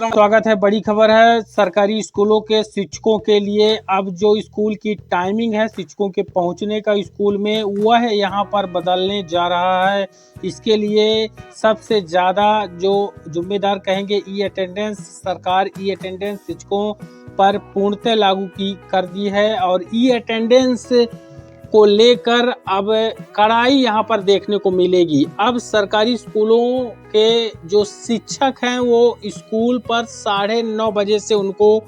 स्वागत है। बड़ी खबर है सरकारी स्कूलों के शिक्षकों के लिए। अब जो स्कूल की टाइमिंग है शिक्षकों के पहुंचने का स्कूल में, वह यहाँ पर बदलने जा रहा है। इसके लिए सबसे ज़्यादा जो जिम्मेदार कहेंगे ई अटेंडेंस। सरकार ई अटेंडेंस शिक्षकों पर पूर्णतः लागू कर दी है और ई अटेंडेंस को लेकर अब कड़ाई यहाँ पर देखने को मिलेगी। अब सरकारी स्कूलों के जो शिक्षक हैं वो स्कूल पर 9:30 बजे से उनको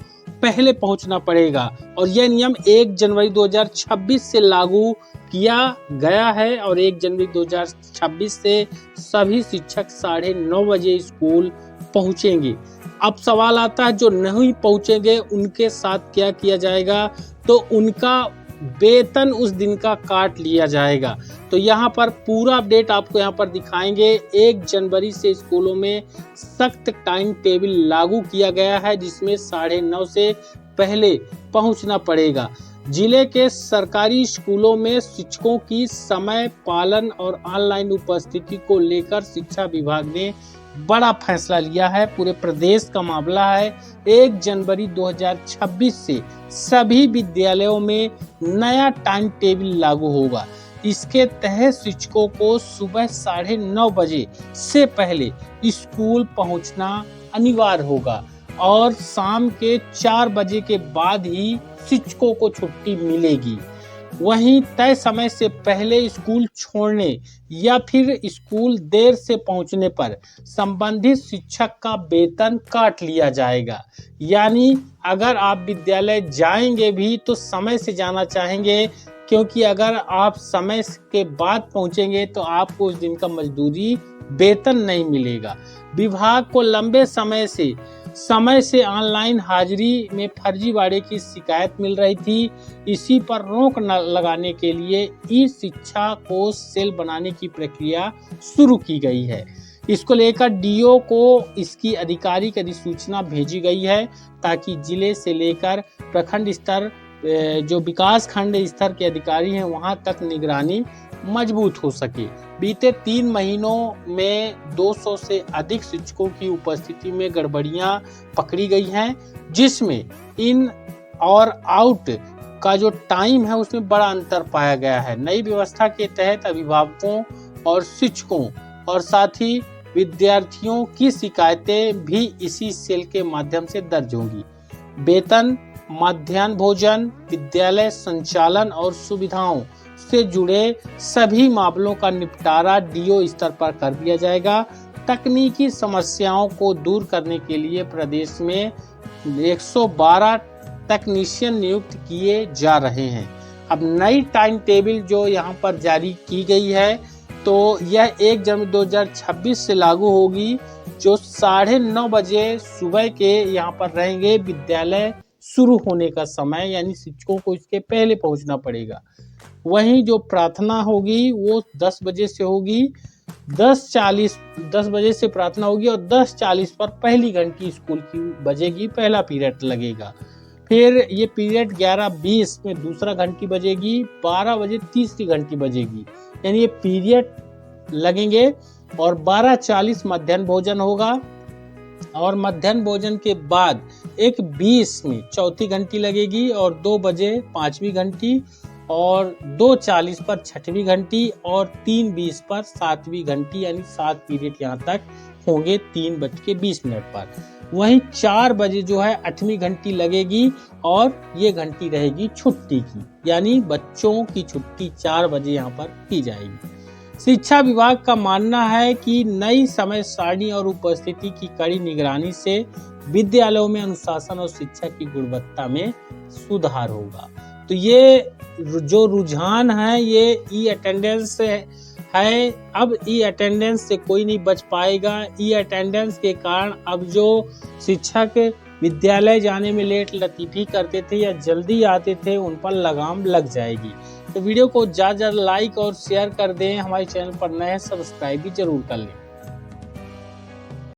पहले पहुंचना पड़ेगा और यह नियम 1 जनवरी 2026 से लागू किया गया है और 1 जनवरी 2026 से सभी शिक्षक 9:30 बजे स्कूल पहुंचेंगे। अब सवाल आता है जो नहीं पहुंचेंगे उनके साथ क्या किया जाएगा, तो उनका वेतन उस दिन का काट लिया जाएगा। तो यहाँ पर पूरा अपडेट आपको यहाँ पर दिखाएंगे। 1 जनवरी से स्कूलों में सख्त टाइम टेबल लागू किया गया है जिसमें 9:30 से पहले पहुँचना पड़ेगा। जिले के सरकारी स्कूलों में शिक्षकों की समय पालन और ऑनलाइन उपस्थिति को लेकर शिक्षा विभाग ने बड़ा फैसला लिया है। पूरे प्रदेश का मामला है। 1 जनवरी 2026 से सभी विद्यालयों में नया टाइम टेबल लागू होगा। इसके तहत शिक्षकों को सुबह 9:30 बजे से पहले स्कूल पहुंचना अनिवार्य होगा और शाम के 4 बजे के बाद ही शिक्षकों को छुट्टी मिलेगी। वहीं तय समय से पहले स्कूल छोड़ने या फिर स्कूल देर से पहुंचने पर संबंधित शिक्षक का वेतन काट लिया जाएगा। यानी अगर आप विद्यालय जाएंगे भी तो समय से जाना चाहेंगे, क्योंकि अगर आप समय के बाद पहुंचेंगे तो आपको उस दिन का मजदूरी वेतन नहीं मिलेगा। विभाग को लंबे समय से ऑनलाइन हाजिरी में फर्जीवाड़े की शिकायत मिल रही थी। इसी पर रोक लगाने के लिए ई शिक्षा को सेल बनाने की प्रक्रिया शुरू की गई है। इसको लेकर डीओ को इसकी आधिकारिक अधिसूचना भेजी गई है ताकि जिले से लेकर प्रखंड स्तर जो विकास खंड स्तर के अधिकारी हैं वहां तक निगरानी मजबूत हो सके। बीते 3 महीनों में 200 से अधिक शिक्षकों की उपस्थिति में गड़बड़ियां पकड़ी गई हैं, जिसमें इन और आउट का जो टाइम है उसमें बड़ा अंतर पाया गया है। नई व्यवस्था के तहत अभिभावकों और शिक्षकों और साथ ही विद्यार्थियों की शिकायतें भी इसी सेल के माध्यम से दर्ज होंगी। वेतन, मध्याह्न भोजन, विद्यालय संचालन और सुविधाओं से जुड़े सभी मामलों का निपटारा डीओ स्तर पर कर दिया जाएगा। तकनीकी समस्याओं को दूर करने के लिए प्रदेश में 112 तकनीशियन नियुक्त किए जा रहे हैं। अब नई टाइम टेबल जो यहाँ पर जारी की गई है तो यह 1 जनवरी 2026 से लागू होगी। जो 9:30 बजे सुबह के यहाँ पर रहेंगे विद्यालय शुरू होने का समय, यानी शिक्षकों को इसके पहले पहुंचना पड़ेगा। वहीं जो प्रार्थना होगी वो 10 बजे से होगी। 10 बजे से प्रार्थना होगी और 10:40 पर पहली घंटी स्कूल की बजेगी, पहला पीरियड लगेगा। फिर ये पीरियड 11:20 में दूसरा घंटी बजेगी, 12 बजे तीसरी घंटी बजेगी, यानी ये पीरियड लगेंगे। और 12:40 मध्याह्न भोजन होगा और मध्याह्न भोजन के बाद 1:20 में चौथी घंटी लगेगी और 2 बजे 5वीं घंटी और 2:40 पर 6वीं घंटी और 3:20 पर 7वीं घंटी, यानी 7 पीरियड यहाँ तक होंगे 3:20 पर। वहीं 4 बजे जो है 8वीं घंटी लगेगी और ये घंटी रहेगी छुट्टी की, यानी बच्चों की छुट्टी 4 बजे यहाँ पर की जाएगी। शिक्षा विभाग का मानना है कि नई समय सारणी और उपस्थिति की कड़ी निगरानी से विद्यालयों में अनुशासन और शिक्षा की गुणवत्ता में सुधार होगा। तो ये जो रुझान है ये ई अटेंडेंस है। अब ई अटेंडेंस से कोई नहीं बच पाएगा। ई अटेंडेंस के कारण अब जो शिक्षक विद्यालय जाने में लेट लतीफी करते थे या जल्दी आते थे उन पर लगाम लग जाएगी। तो वीडियो को ज़्यादा लाइक और शेयर कर दें। हमारे चैनल पर नए सब्सक्राइब भी जरूर कर लें।